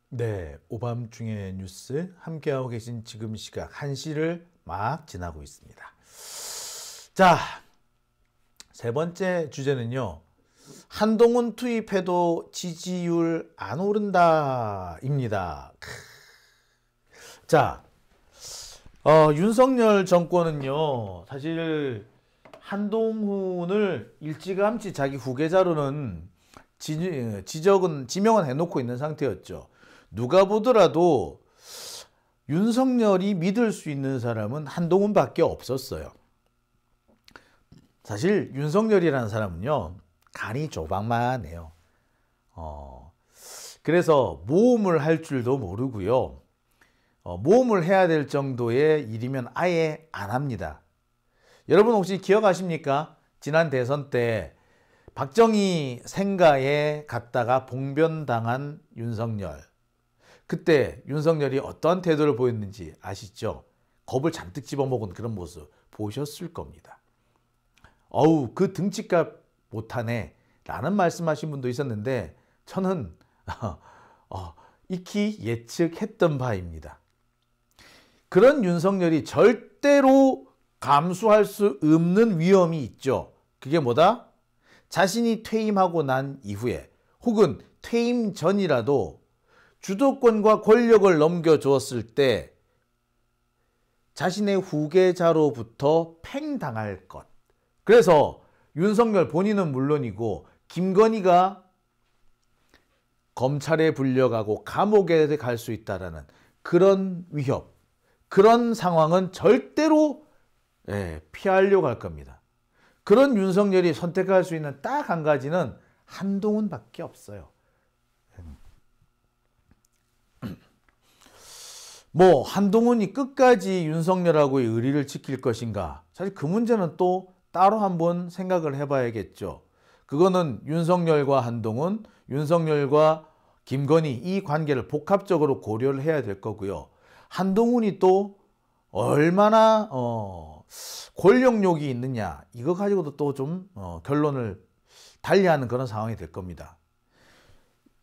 네, 오밤중의 뉴스 함께하고 계신 지금 시각 1시를 막 지나고 있습니다. 자, 세 번째 주제는요. 한동훈 투입해도 지지율 안 오른다입니다. 자, 윤석열 정권은요. 사실 한동훈을 일찌감치 자기 후계자로는 지명은 해놓고 있는 상태였죠. 누가 보더라도 윤석열이 믿을 수 있는 사람은 한동훈밖에 없었어요. 사실 윤석열이라는 사람은요, 간이 조방만해요. 그래서 모험을 할 줄도 모르고요. 모험을 해야 될 정도의 일이면 아예 안 합니다. 여러분 혹시 기억하십니까? 지난 대선 때 박정희 생가에 갔다가 봉변당한 윤석열. 그때 윤석열이 어떠한 태도를 보였는지 아시죠? 겁을 잔뜩 집어먹은 그런 모습 보셨을 겁니다. 어우, 그 등치값 못하네 라는 말씀하신 분도 있었는데 저는 익히 예측했던 바입니다. 그런 윤석열이 절대로 감수할 수 없는 위험이 있죠. 그게 뭐다? 자신이 퇴임하고 난 이후에 혹은 퇴임 전이라도 주도권과 권력을 넘겨주었을 때 자신의 후계자로부터 팽당할 것. 그래서 윤석열 본인은 물론이고 김건희가 검찰에 불려가고 감옥에 갈 수 있다는 그런 위협, 그런 상황은 절대로 피하려고 할 겁니다. 그런 윤석열이 선택할 수 있는 딱 한 가지는 한동훈밖에 없어요. 뭐 한동훈이 끝까지 윤석열하고의 의리를 지킬 것인가? 사실 그 문제는 또 따로 한번 생각을 해봐야겠죠. 그거는 윤석열과 한동훈, 윤석열과 김건희 이 관계를 복합적으로 고려를 해야 될 거고요. 한동훈이 또 얼마나 권력욕이 있느냐 이거 가지고도 또 좀 결론을 달리하는 그런 상황이 될 겁니다.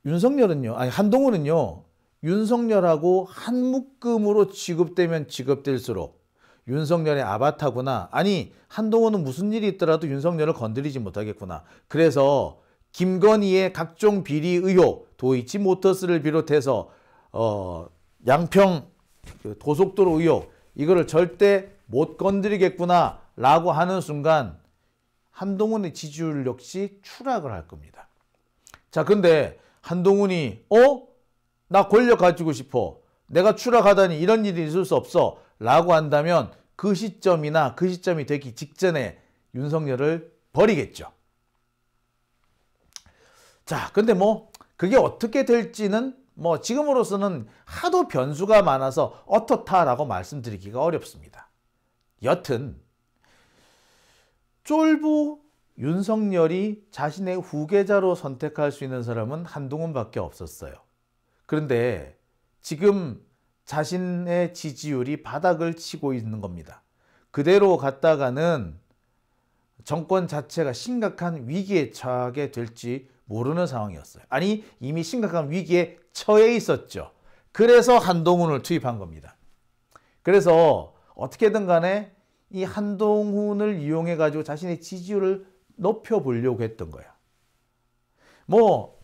한동훈은요. 윤석열하고 한 묶음으로 취급되면 취급될수록 윤석열의 아바타구나. 아니 한동훈은 무슨 일이 있더라도 윤석열을 건드리지 못하겠구나. 그래서 김건희의 각종 비리 의혹, 도이치모터스를 비롯해서 양평 고속도로 의혹 이거를 절대 못 건드리겠구나 라고 하는 순간 한동훈의 지지율 역시 추락을 할 겁니다. 자, 근데 한동훈이 나 권력 가지고 싶어. 내가 추락하다니 이런 일이 있을 수 없어. 라고 한다면 그 시점이나 그 시점이 되기 직전에 윤석열을 버리겠죠. 자, 근데 뭐 그게 어떻게 될지는 뭐 지금으로서는 하도 변수가 많아서 어떻다라고 말씀드리기가 어렵습니다. 여튼 쫄보 윤석열이 자신의 후계자로 선택할 수 있는 사람은 한동훈밖에 없었어요. 그런데 지금 자신의 지지율이 바닥을 치고 있는 겁니다. 그대로 갔다가는 정권 자체가 심각한 위기에 처하게 될지 모르는 상황이었어요. 아니 이미 심각한 위기에 처해 있었죠. 그래서 한동훈을 투입한 겁니다. 그래서 어떻게든 간에 이 한동훈을 이용해 가지고 자신의 지지율을 높여보려고 했던 거예요. 뭐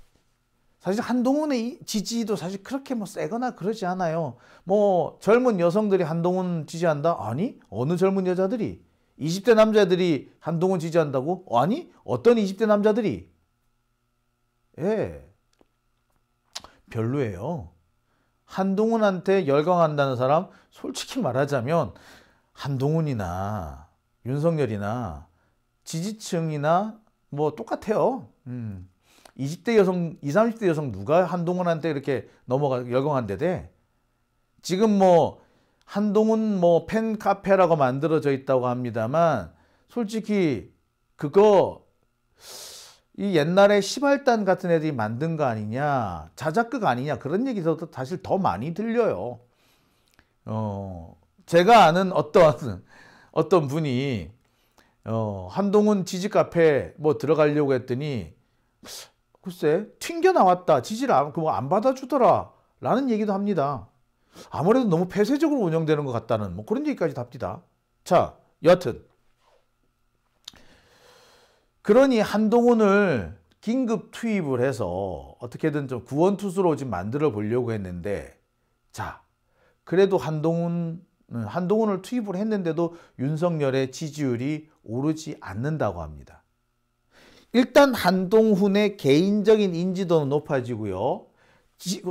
사실 한동훈의 지지도 사실 그렇게 뭐 세거나 그러지 않아요. 뭐 젊은 여성들이 한동훈 지지한다? 아니 어느 젊은 여자들이 20대 남자들이 한동훈 지지한다고? 아니 어떤 20대 남자들이 별로예요. 한동훈한테 열광한다는 사람 솔직히 말하자면 한동훈이나 윤석열이나 지지층이나 뭐 똑같아요. 20대 여성, 20, 30대 여성 누가 한동훈한테 이렇게 열광한대대? 지금 뭐 한동훈 뭐 팬카페라고 만들어져 있다고 합니다만 솔직히 그거 이 옛날에 시발단 같은 애들이 만든 거 아니냐, 자작극 아니냐 그런 얘기도 사실 더 많이 들려요. 제가 아는 어떤 분이 한동훈 지지 카페 뭐 들어가려고 했더니 글쎄 튕겨 나왔다. 지지를 안 받아주더라 라는 얘기도 합니다. 아무래도 너무 폐쇄적으로 운영되는 것 같다는 뭐 그런 얘기까지도 합니다. 자, 여하튼 그러니 한동훈을 긴급 투입을 해서 어떻게든 좀 구원투수로 지금 만들어 보려고 했는데, 자, 그래도 한동훈을 투입을 했는데도 윤석열의 지지율이 오르지 않는다고 합니다. 일단 한동훈의 개인적인 인지도는 높아지고요.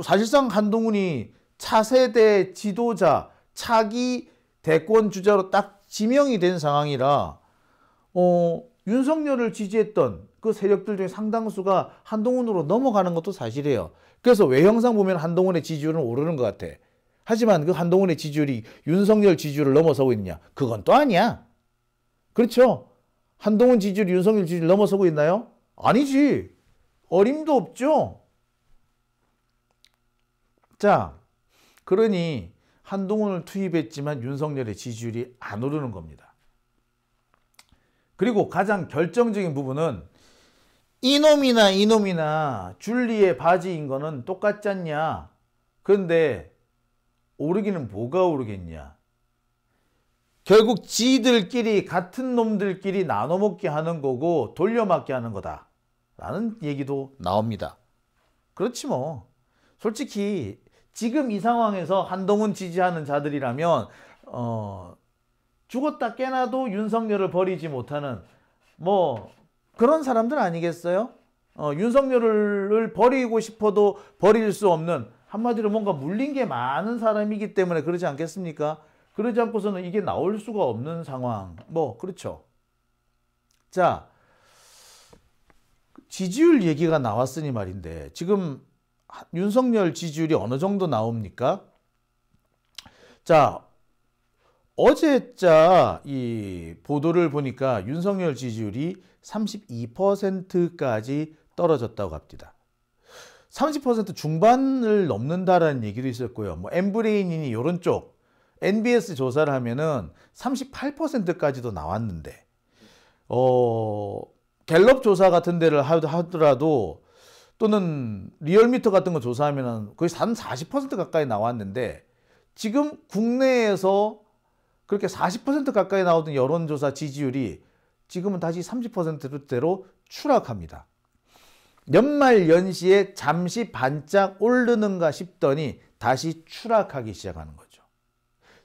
사실상 한동훈이 차세대 지도자, 차기 대권 주자로 딱 지명이 된 상황이라 윤석열을 지지했던 그 세력들 중에 상당수가 한동훈으로 넘어가는 것도 사실이에요. 그래서 외형상 보면 한동훈의 지지율은 오르는 것 같아. 하지만 그 한동훈의 지지율이 윤석열 지지율을 넘어서고 있느냐? 그건 또 아니야. 그렇죠? 한동훈 지지율이 윤석열 지지율을 넘어서고 있나요? 아니지. 어림도 없죠. 자, 그러니 한동훈을 투입했지만 윤석열의 지지율이 안 오르는 겁니다. 그리고 가장 결정적인 부분은 이놈이나 줄리의 바지인 거는 똑같지 않냐. 그런데 오르기는 뭐가 오르겠냐. 결국 지들끼리 같은 놈들끼리 나눠먹게 하는 거고 돌려막게 하는 거다 라는 얘기도 나옵니다. 그렇지 뭐. 솔직히 지금 이 상황에서 한동훈 지지하는 자들이라면 죽었다 깨나도 윤석열을 버리지 못하는 뭐 그런 사람들 아니겠어요? 윤석열을 버리고 싶어도 버릴 수 없는, 한마디로 뭔가 물린 게 많은 사람이기 때문에 그러지 않겠습니까? 그러지 않고서는 이게 나올 수가 없는 상황. 뭐 그렇죠. 자, 지지율 얘기가 나왔으니 말인데 지금 윤석열 지지율이 어느 정도 나옵니까? 자, 어제자 이 보도를 보니까 윤석열 지지율이 32%까지 떨어졌다고 합니다. 30% 중반을 넘는다라는 얘기도 있었고요. 뭐 엠브레인이니 이런 쪽 NBS 조사를 하면은 38%까지도 나왔는데, 갤럽 조사 같은 데를 하더라도 또는 리얼미터 같은 거 조사하면은 거의 한 40% 가까이 나왔는데, 지금 국내에서 그렇게 40% 가까이 나오던 여론조사 지지율이 지금은 다시 30%대로 추락합니다. 연말 연시에 잠시 반짝 오르는가 싶더니 다시 추락하기 시작하는 거죠.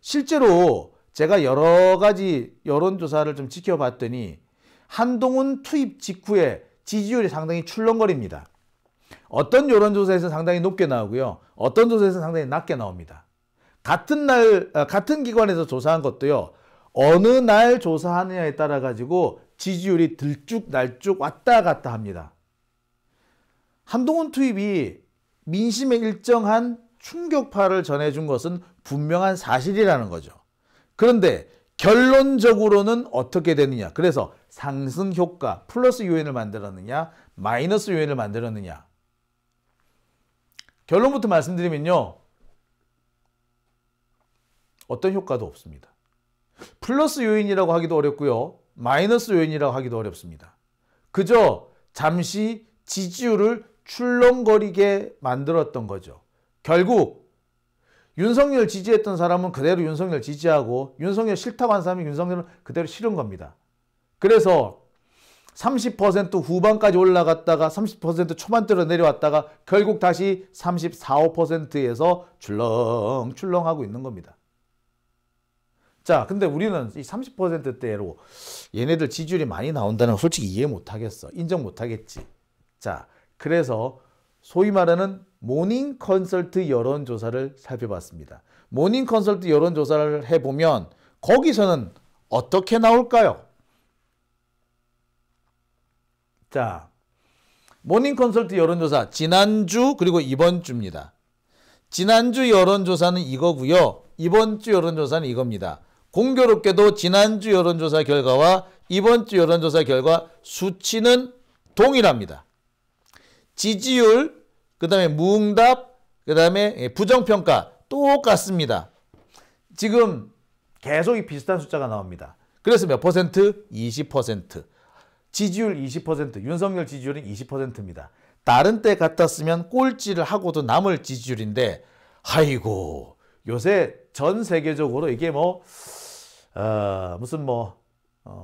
실제로 제가 여러 가지 여론조사를 좀 지켜봤더니 한동훈 투입 직후에 지지율이 상당히 출렁거립니다. 어떤 여론조사에서 상당히 높게 나오고요. 어떤 조사에서 상당히 낮게 나옵니다. 같은 기관에서 조사한 것도요. 어느 날 조사하느냐에 따라 가지고 지지율이 들쭉날쭉 왔다 갔다 합니다. 한동훈 투입이 민심에 일정한 충격파를 전해준 것은 분명한 사실이라는 거죠. 그런데 결론적으로는 어떻게 되느냐. 그래서 상승 효과, 플러스 요인을 만들었느냐, 마이너스 요인을 만들었느냐. 결론부터 말씀드리면요. 어떤 효과도 없습니다. 플러스 요인이라고 하기도 어렵고요. 마이너스 요인이라고 하기도 어렵습니다. 그저 잠시 지지율을 출렁거리게 만들었던 거죠. 결국 윤석열 지지했던 사람은 그대로 윤석열 지지하고, 윤석열 싫다고 한 사람이 윤석열을 그대로 싫은 겁니다. 그래서 30% 후반까지 올라갔다가 30% 초반대로 내려왔다가 결국 다시 34, 5%에서 출렁출렁하고 있는 겁니다. 자, 근데 우리는 이 30%대로 얘네들 지지율이 많이 나온다는 거 솔직히 이해 못하겠어. 인정 못하겠지. 자, 그래서 소위 말하는 모닝 컨설트 여론조사를 살펴봤습니다. 모닝 컨설트 여론조사를 해보면 거기서는 어떻게 나올까요? 자, 모닝 컨설트 여론조사 지난주 그리고 이번 주입니다. 지난주 여론조사는 이거고요. 이번 주 여론조사는 이겁니다. 공교롭게도 지난주 여론조사 결과와 이번 주 여론조사 결과 수치는 동일합니다. 지지율, 그 다음에 무응답, 그 다음에 부정평가 똑같습니다. 지금 계속 비슷한 숫자가 나옵니다. 그래서 몇 퍼센트? 20%. 지지율 20%, 윤석열 지지율은 20%입니다. 다른 때 같았으면 꼴찌를 하고도 남을 지지율인데 아이고, 요새 전 세계적으로 이게 뭐 무슨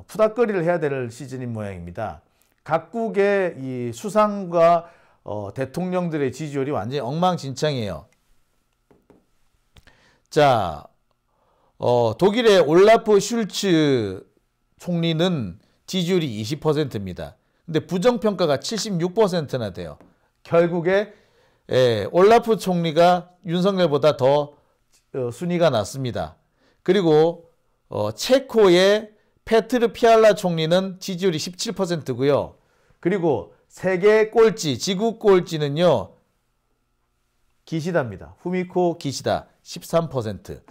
푸닥거리를 해야 될 시즌인 모양입니다. 각국의 이 수상과 대통령들의 지지율이 완전히 엉망진창이에요. 자, 독일의 올라프 슐츠 총리는 지지율이 20%입니다. 근데 부정평가가 76%나 돼요. 결국에 올라프 총리가 윤석열보다 더 순위가 낮습니다. 그리고 체코의 페트르 피알라 총리는 지지율이 17%고요. 그리고 세계 꼴찌, 지구 꼴찌는요, 기시다입니다. 후미코 기시다 13%.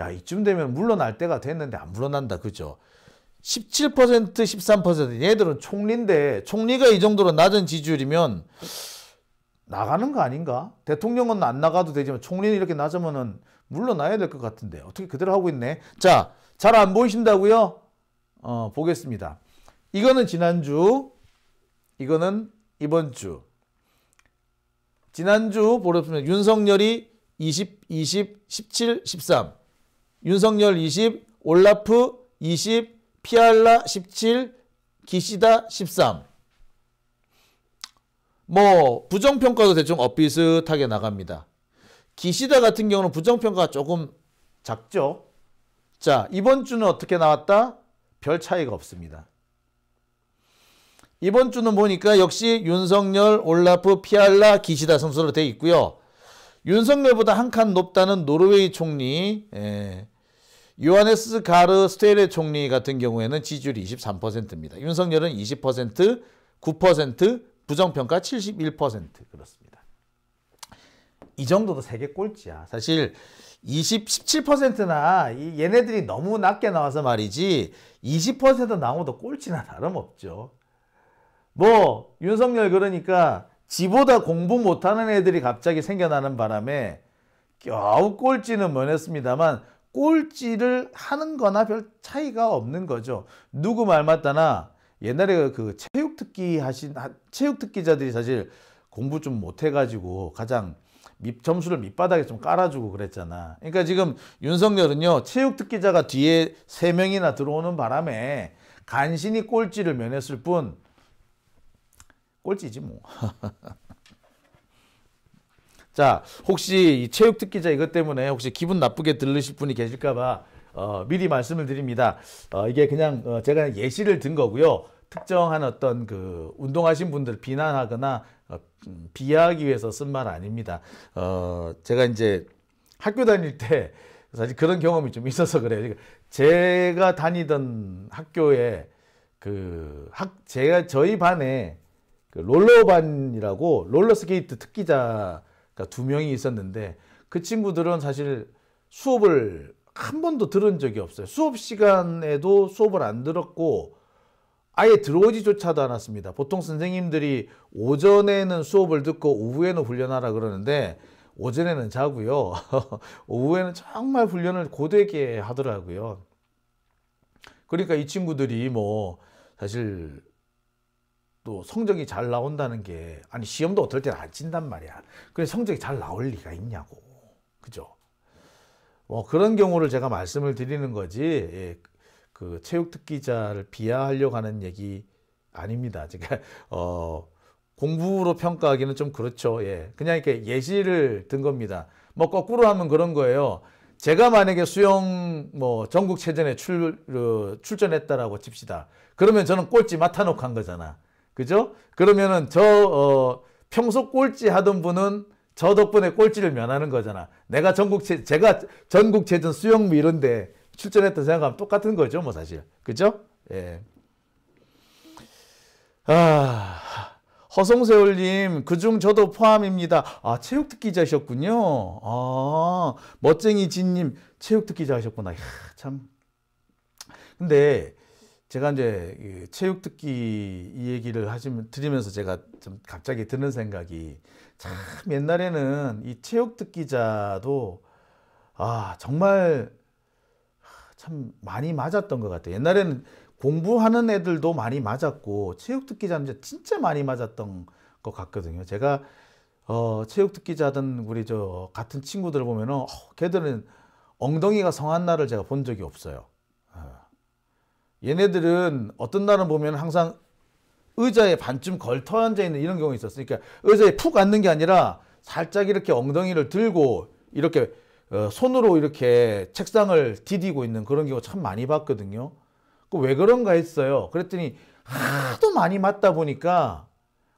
야, 이쯤 되면 물러날 때가 됐는데 안 물러난다, 그죠? 17%, 13%. 얘들은 총리인데, 총리가 이 정도로 낮은 지지율이면 나가는 거 아닌가? 대통령은 안 나가도 되지만 총리는 이렇게 낮으면은 물러나야 될 것 같은데 어떻게 그대로 하고 있네. 자, 잘 안 보이신다고요? 보겠습니다. 이거는 지난주, 이거는 이번 주. 지난주 보셨으면 윤석열이 20, 20, 17, 13. 윤석열 20, 올라프 20, 피알라 17, 기시다 13. 부정평가도 대충 비슷하게 나갑니다. 기시다 같은 경우는 부정평가가 조금 작죠. 자, 이번 주는 어떻게 나왔다? 별 차이가 없습니다. 이번 주는 보니까 역시 윤석열, 올라프, 피알라, 기시다 순서로 되어 있고요. 윤석열보다 한 칸 높다는 노르웨이 총리, 요하네스 가르 스테레 총리 같은 경우에는 지지율이 23%입니다. 윤석열은 20%, 9%, 부정평가 71% 그렇습니다. 이 정도도 세계 꼴찌야. 사실 17%나 얘네들이 너무 낮게 나와서 말이지 20% 나오도 꼴찌나 다름없죠. 윤석열 그러니까 지보다 공부 못하는 애들이 갑자기 생겨나는 바람에 겨우 꼴찌는 뭐였습니다만 꼴찌를 하는 거나 별 차이가 없는 거죠. 누구 말 맞다나 옛날에 그 체육특기자들이 사실 공부 좀 못해가지고 가장 점수를 밑바닥에 좀 깔아주고 그랬잖아. 그러니까 지금 윤석열은요, 체육특기자가 뒤에 3명이나 들어오는 바람에 간신히 꼴찌를 면했을 뿐, 꼴찌지 뭐. 자, 혹시 이 체육특기자 이것 때문에 혹시 기분 나쁘게 들으실 분이 계실까봐 미리 말씀을 드립니다. 이게 그냥 제가 예시를 든 거고요. 특정한 어떤 그 운동하신 분들 비난하거나 비하하기 위해서 쓴 말 아닙니다. 제가 이제 학교 다닐 때 사실 그런 경험이 좀 있어서 그래요. 제가 다니던 학교에 저희 반에 그 롤러반이라고 롤러스케이트 특기자가 2명이 있었는데 그 친구들은 사실 수업을 한 번도 들은 적이 없어요. 수업 시간에도 수업을 안 들었고 아예 들어오지조차도 않았습니다. 보통 선생님들이 오전에는 수업을 듣고 오후에는 훈련하라 그러는데 오전에는 자고요. 오후에는 정말 훈련을 고되게 하더라고요. 그러니까 이 친구들이 사실 또 성적이 잘 나온다는 게 아니 시험도 어떨 때는 안 친단 말이야. 그래 성적이 잘 나올 리가 있냐고. 그죠? 그런 경우를 제가 말씀을 드리는 거지. 예, 그 체육특기자를 비하하려고 하는 얘기 아닙니다. 제가 공부로 평가하기는 좀 그렇죠. 예, 그냥 이렇게 예시를 든 겁니다. 거꾸로 하면 그런 거예요. 제가 만약에 수영 전국체전에 출전했다라고 칩시다. 그러면 저는 꼴찌 맡아놓고 한 거잖아. 그죠? 그러면은 평소 꼴찌 하던 분은 저 덕분에 꼴찌를 면하는 거잖아. 제가 전국체전 수영부 이런데 출전했다 생각하면 똑같은 거죠, 사실. 그죠? 예. 허송세월님, 그중 저도 포함입니다. 체육특기자셨군요. 멋쟁이 진님, 체육특기자셨구나. 참. 근데, 제가 이제 체육특기 이 얘기를 들으면서 제가 좀 갑자기 드는 생각이 참 옛날에는 이 체육특기자도 정말 참 많이 맞았던 것 같아요. 옛날에는 공부하는 애들도 많이 맞았고 체육특기자는 진짜 많이 맞았던 것 같거든요. 제가 체육특기자든 우리 저 같은 친구들 보면은 걔들은 엉덩이가 성한 날을 제가 본 적이 없어요. 얘네들은 어떤 날은 보면 항상 의자에 반쯤 걸터 앉아 있는 이런 경우가 있었어요. 그러니까 의자에 푹 앉는 게 아니라 살짝 이렇게 엉덩이를 들고 이렇게 손으로 이렇게 책상을 디디고 있는 그런 경우 참 많이 봤거든요. 왜 그런가 했어요. 그랬더니 하도 많이 맞다 보니까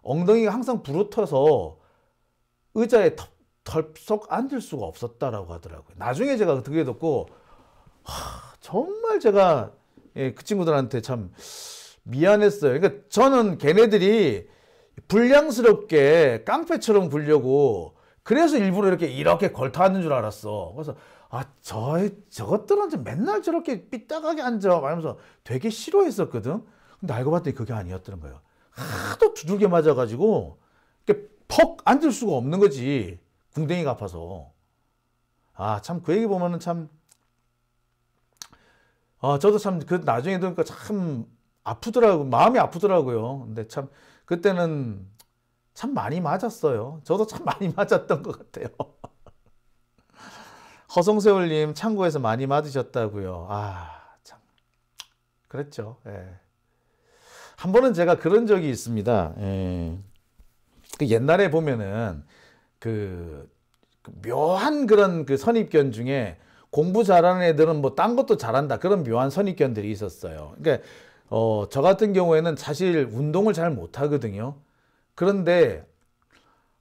엉덩이가 항상 부러터서 의자에 덜썩 앉을 수가 없었다라고 하더라고요. 나중에 제가 그게 듣고 정말 제가 그 친구들한테 참 미안했어요. 그러니까 저는 걔네들이 불량스럽게 깡패처럼 굴려고 그래서 일부러 이렇게 걸터 앉는 줄 알았어. 그래서 저것들은 맨날 저렇게 삐딱하게 앉아 말면서 되게 싫어했었거든. 근데 알고 봤더니 그게 아니었던 거예요. 하도 두들겨 맞아가지고 이렇게 퍽 앉을 수가 없는 거지. 궁뎅이가 아파서. 참 그 얘기 보면은 참 저도 참 그 나중에 들으니까 참 아프더라고. 마음이 아프더라고요. 근데 참 그때는 참 많이 맞았어요. 저도 참 많이 맞았던 것 같아요. 허송세월님 창고에서 많이 맞으셨다고요. 참 그랬죠. 예. 한 번은 제가 그런 적이 있습니다. 예. 그 옛날에 보면은 그 묘한 그런 그 선입견 중에 공부 잘하는 애들은 뭐 딴 것도 잘한다 그런 묘한 선입견들이 있었어요. 그러니까 저 같은 경우에는 사실 운동을 잘 못하거든요. 그런데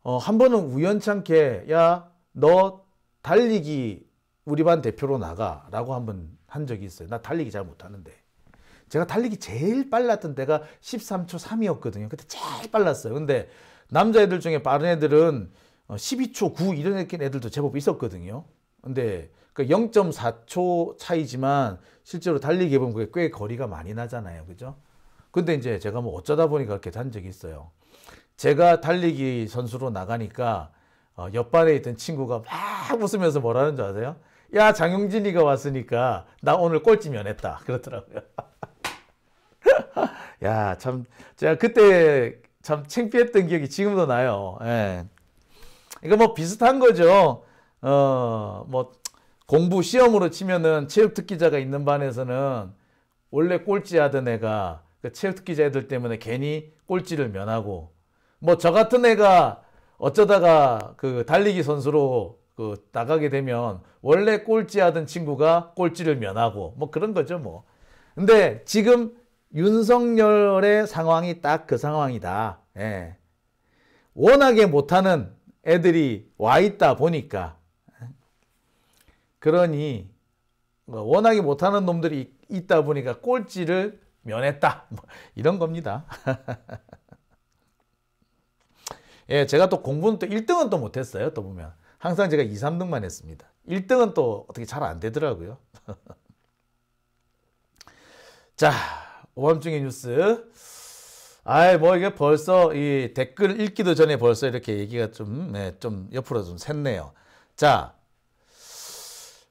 한 번은 우연찮게 야, 너 달리기 우리 반 대표로 나가라고 한번 한 적이 있어요. 나 달리기 잘 못하는데. 제가 달리기 제일 빨랐던 때가 13초 3이었거든요. 그때 제일 빨랐어요. 근데 남자애들 중에 빠른 애들은 12초 9 이런 애들도 제법 있었거든요. 근데 0.4초 차이지만 실제로 달리기 해보면 그게 꽤 거리가 많이 나잖아요. 그죠? 근데 이제 제가 뭐 어쩌다 보니까 그렇게 단 적이 있어요. 제가 달리기 선수로 나가니까 옆반에 있던 친구가 막 웃으면서 뭐라는 줄 아세요? 야, 장용진이가 왔으니까 나 오늘 꼴찌 면했다. 그러더라고요. 야, 참 제가 그때 참 창피했던 기억이 지금도 나요. 예. 이거 뭐 비슷한 거죠. 뭐 공부 시험으로 치면은 체육특기자가 있는 반에서는 원래 꼴찌하던 애가 그 체육특기자 애들 때문에 괜히 꼴찌를 면하고, 뭐 저 같은 애가 어쩌다가 그 달리기 선수로 그 나가게 되면 원래 꼴찌하던 친구가 꼴찌를 면하고 뭐 그런 거죠 뭐. 근데 지금 윤석열의 상황이 딱 그 상황이다. 예. 워낙에 못하는 애들이 와 있다 보니까, 그러니 워낙에 못하는 놈들이 있다 보니까 꼴찌를 면했다. 뭐 이런 겁니다. 예, 제가 또 공부는 또 1등은 또 못했어요. 또 보면 항상 제가 2, 3등만 했습니다. 1등은 또 어떻게 잘 안 되더라고요. 자, 오밤중의 뉴스. 뭐 이게 벌써 이 댓글 읽기도 전에 벌써 이렇게 얘기가 좀 옆으로 좀 샜네요. 자,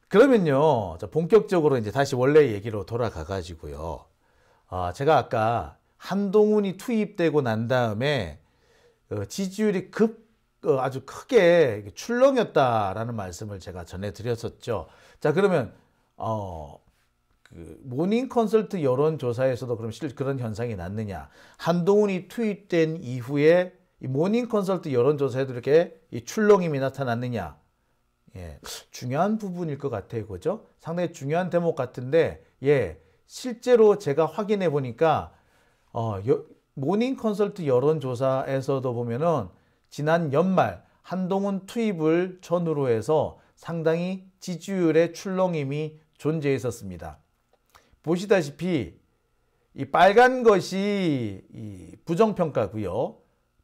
그러면요, 본격적으로 이제 다시 원래 얘기로 돌아가 가지고요. 제가 아까 한동훈이 투입되고 난 다음에 지지율이 아주 크게 출렁였다라는 말씀을 제가 전해드렸었죠. 자, 그러면 그 모닝 컨설트 여론조사에서도 그럼 실제 그런 현상이 났느냐? 한동훈이 투입된 이후에 이 모닝 컨설트 여론조사에도 이렇게 이 출렁임이 나타났느냐? 예, 중요한 부분일 것 같아요, 그죠? 상당히 중요한 대목 같은데, 예, 실제로 제가 확인해 보니까 모닝 컨설트 여론조사에서도 보면은 지난 연말 한동훈 투입을 전후로 해서 상당히 지지율의 출렁임이 존재했었습니다. 보시다시피 이 빨간 것이 이 부정평가고요.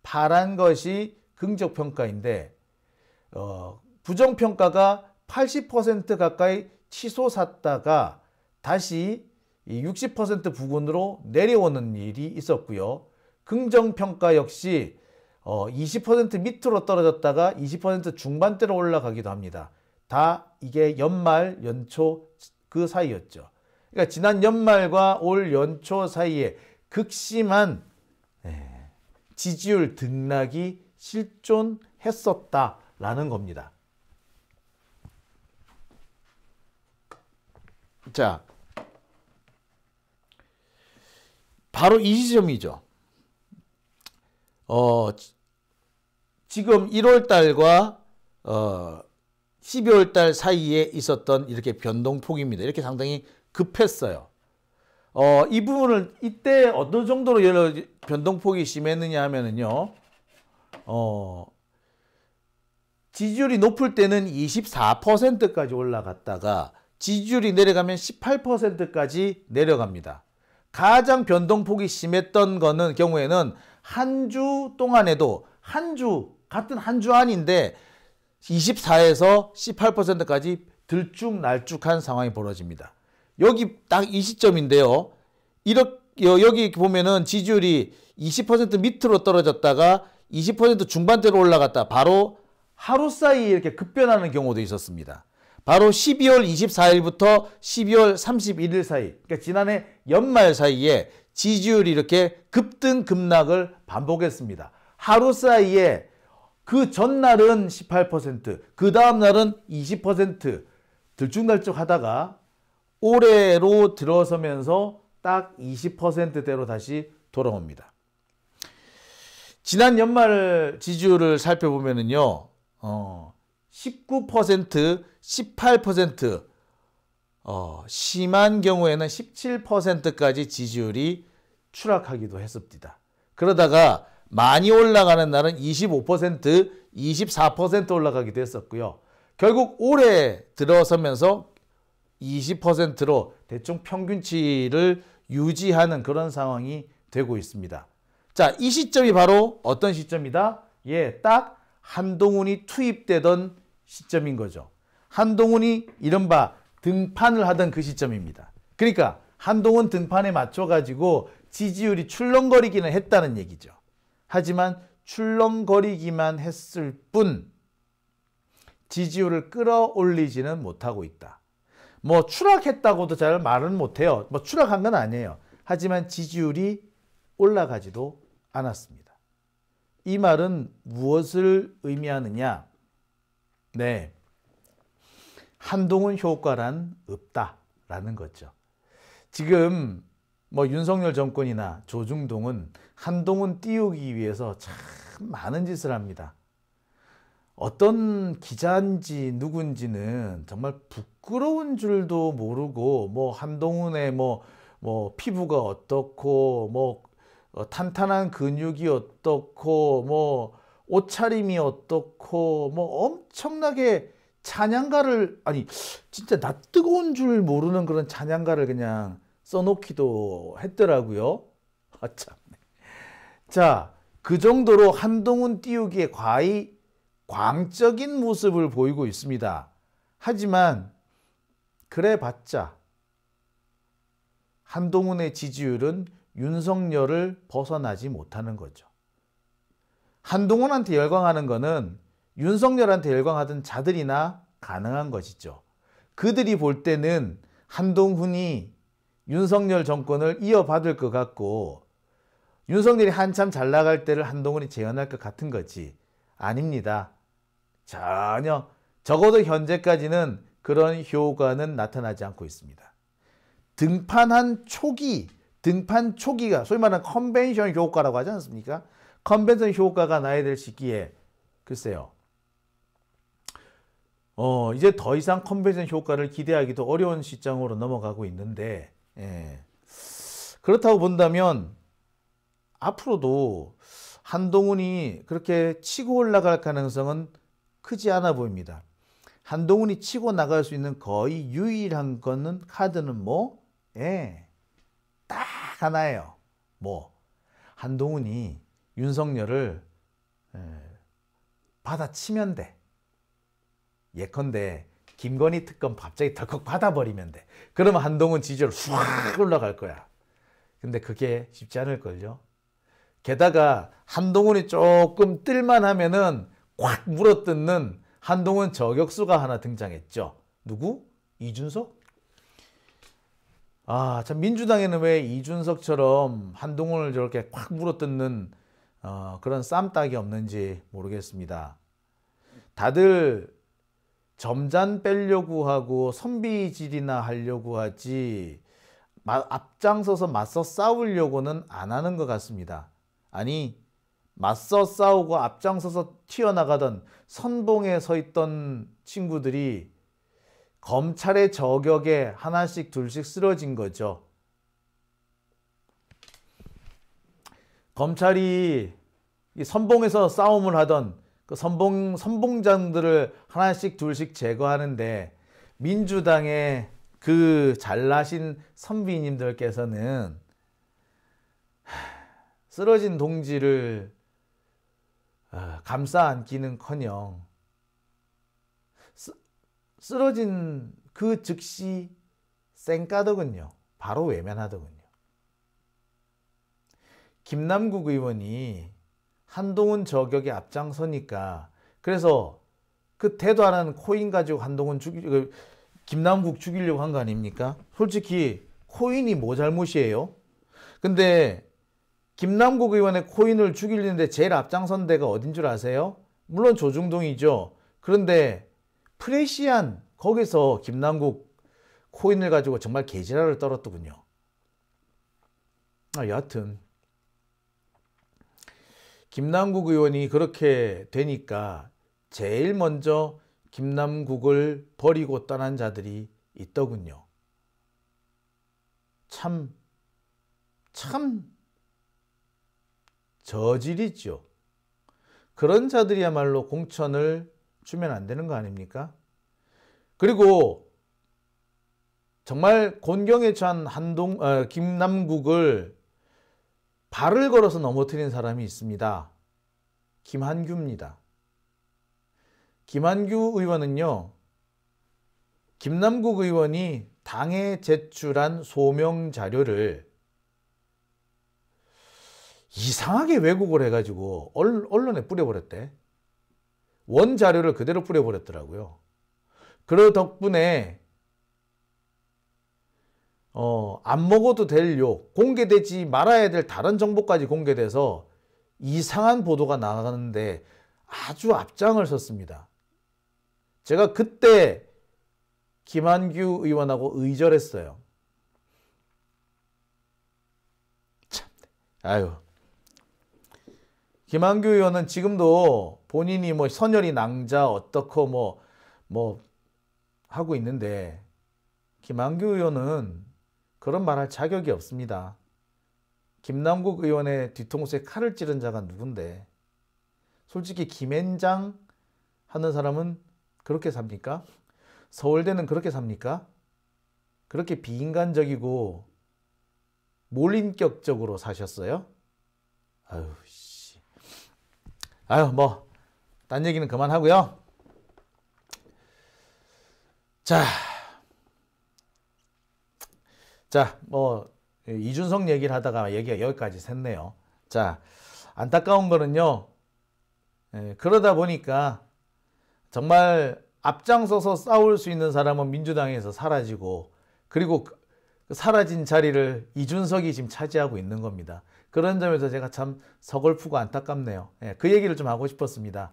파란 것이 긍정평가인데 부정평가가 80% 가까이 치솟았다가 다시 60% 부근으로 내려오는 일이 있었고요. 긍정평가 역시 20% 밑으로 떨어졌다가 20% 중반대로 올라가기도 합니다. 다 이게 연말, 연초 그 사이였죠. 그러니까 지난 연말과 올 연초 사이에 극심한 지지율 등락이 했었다라는 겁니다. 자, 바로 이 시점이죠. 지금 1월 달과 12월 달 사이에 있었던 이렇게 변동폭입니다. 이렇게 상당히 급했어요. 이 부분을 이때 어느 정도로 변동폭이 심했느냐 하면은요, 지지율이 높을 때는 24%까지 올라갔다가 지지율이 내려가면 18%까지 내려갑니다. 가장 변동폭이 심했던 거는 경우에는 한 주 동안에도 같은 한 주 안인데 24에서 18%까지 들쭉날쭉한 상황이 벌어집니다. 여기 딱 이 시점인데요. 여기 보면은 지지율이 20% 밑으로 떨어졌다가 20% 중반대로 올라갔다. 바로 하루 사이에 이렇게 급변하는 경우도 있었습니다. 바로 12월 24일부터 12월 31일 사이, 그러니까 지난해 연말 사이에 지지율이 이렇게 급등 급락을 반복했습니다. 하루 사이에 그 전날은 18%, 그 다음날은 20% 들쭉날쭉 하다가 올해로 들어서면서 딱 20%대로 다시 돌아옵니다. 지난 연말 지지율을 살펴보면은요, 19%, 18%, 심한 경우에는 17%까지 지지율이 추락하기도 했습니다. 그러다가 많이 올라가는 날은 25%, 24% 올라가기도 했었고요. 결국 올해 들어서면서 20%로 대충 평균치를 유지하는 그런 상황이 되고 있습니다. 자, 이 시점이 바로 어떤 시점이다? 예, 딱 한동훈이 투입되던 시점인 거죠. 한동훈이 이른바 등판을 하던 그 시점입니다. 그러니까 한동훈 등판에 맞춰가지고 지지율이 출렁거리기는 했다는 얘기죠. 하지만 출렁거리기만 했을 뿐 지지율을 끌어올리지는 못하고 있다. 뭐 추락했다고도 잘 말은 못해요. 뭐 추락한 건 아니에요. 하지만 지지율이 올라가지도 않았습니다. 이 말은 무엇을 의미하느냐? 네, 한동훈 효과란 없다라는 거죠. 지금 뭐 윤석열 정권이나 조중동은 한동훈 띄우기 위해서 참 많은 짓을 합니다. 어떤 기자인지 누군지는 정말 부끄러운 줄도 모르고 뭐 한동훈의 뭐 피부가 어떻고 뭐 탄탄한 근육이 어떻고 뭐 옷차림이 어떻고 뭐 엄청나게 찬양가를, 아니 진짜 나 뜨거운 줄 모르는 그런 찬양가를 그냥 써놓기도 했더라고요. 아, 참. 자, 그 정도로 한동훈 띄우기에 과히 광적인 모습을 보이고 있습니다. 하지만 그래봤자 한동훈의 지지율은 윤석열을 벗어나지 못하는 거죠. 한동훈한테 열광하는 거는 윤석열한테 열광하던 자들이나 가능한 것이죠. 그들이 볼 때는 한동훈이 윤석열 정권을 이어받을 것 같고 윤석열이 한참 잘 나갈 때를 한동훈이 재현할 것 같은 거지. 아닙니다. 전혀, 적어도 현재까지는 그런 효과는 나타나지 않고 있습니다. 등판 초기가 소위 말하는 컨벤션 효과라고 하지 않습니까? 컨벤션 효과가 나야 될 시기에 글쎄요. 이제 더 이상 컨벤션 효과를 기대하기도 어려운 시점으로 넘어가고 있는데, 예. 그렇다고 본다면 앞으로도 한동훈이 그렇게 치고 올라갈 가능성은 크지 않아 보입니다. 한동훈이 치고 나갈 수 있는 거의 유일한 거는 카드는 뭐? 예. 딱 하나예요. 뭐? 한동훈이 윤석열을 받아치면 돼. 예컨대 김건희 특검 갑자기 덜컥 받아버리면 돼. 그러면 한동훈 지지율 확 올라갈 거야. 근데 그게 쉽지 않을걸요. 게다가 한동훈이 조금 뜰만 하면은 확 물어뜯는 한동훈 저격수가 하나 등장했죠. 누구? 이준석? 아, 참 민주당에는 왜 이준석처럼 한동훈을 저렇게 확 물어뜯는 그런 쌈딱이 없는지 모르겠습니다. 다들 점잔 빼려고 하고 선비질이나 하려고 하지 앞장서서 맞서 싸우려고는 안 하는 것 같습니다. 아니, 맞서 싸우고 앞장서서 튀어나가던 선봉에 서 있던 친구들이 검찰의 저격에 하나씩 둘씩 쓰러진 거죠. 검찰이 선봉에서 싸움을 하던 그 선봉장들을 하나씩 둘씩 제거하는데 민주당의 그 잘나신 선비님들께서는 쓰러진 동지를 감싸 안기는커녕 쓰러진 그 즉시 쌩까더군요. 바로 외면하더군요. 김남국 의원이 한동훈 저격에 앞장서니까 그래서 그 대도 안 하는 코인 가지고 김남국 죽이려고 한 거 아닙니까? 솔직히 코인이 뭐 잘못이에요? 근데 김남국 의원의 코인을 죽이려는데 제일 앞장선 데가 어딘 줄 아세요? 물론 조중동이죠. 그런데 프레시안 거기서 김남국 코인을 가지고 정말 개지랄을 떨었더군요. 여하튼 김남국 의원이 그렇게 되니까 제일 먼저 김남국을 버리고 떠난 자들이 있더군요. 참 저질이죠. 그런 자들이야말로 공천을 주면 안 되는 거 아닙니까? 그리고 정말 곤경에 처한 김남국을 발을 걸어서 넘어뜨린 사람이 있습니다. 김한규입니다. 김한규 의원은요, 김남국 의원이 당에 제출한 소명 자료를 이상하게 왜곡을 해가지고 언론에 뿌려버렸대. 원 자료를 그대로 뿌려버렸더라고요. 그 덕분에 안 먹어도 될 욕, 공개되지 말아야 될 다른 정보까지 공개돼서 이상한 보도가 나가는데 아주 앞장을 섰습니다. 제가 그때 김한규 의원하고 의절했어요. 참, 아유. 김한규 의원은 지금도 본인이 뭐 선열이 낭자 어떻고 뭐 하고 있는데 김한규 의원은 그런 말 할 자격이 없습니다. 김남국 의원의 뒤통수에 칼을 찌른 자가 누군데? 솔직히 김앤장 하는 사람은 그렇게 삽니까? 서울대는 그렇게 삽니까? 그렇게 비인간적이고 몰인격적으로 사셨어요? 아유 씨. 아유 뭐 딴 얘기는 그만하고요. 뭐 이준석 얘기를 하다가 얘기가 여기까지 샜네요. 자, 안타까운 거는요. 그러다 보니까 정말 앞장서서 싸울 수 있는 사람은 민주당에서 사라지고 그리고 그 사라진 자리를 이준석이 지금 차지하고 있는 겁니다. 그런 점에서 제가 참 서글프고 안타깝네요. 그 얘기를 좀 하고 싶었습니다.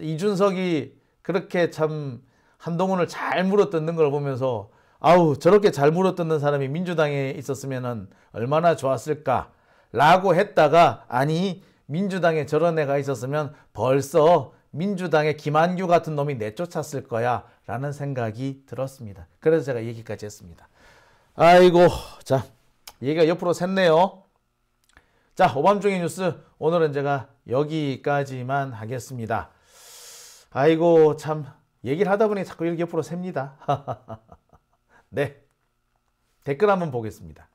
이준석이 그렇게 참 한동훈을 잘 물어뜯는 걸 보면서 아우 저렇게 잘 물어뜯는 사람이 민주당에 있었으면 얼마나 좋았을까 라고 했다가 아니 민주당에 저런 애가 있었으면 벌써 민주당의 김한규 같은 놈이 내쫓았을 거야 라는 생각이 들었습니다. 그래서 제가 얘기까지 했습니다. 아이고 자 얘기가 옆으로 샜네요. 자 오밤중의 뉴스 오늘은 제가 여기까지만 하겠습니다. 아이고 참 얘기를 하다 보니 자꾸 이렇게 옆으로 셉니다. 네 댓글 한번 보겠습니다.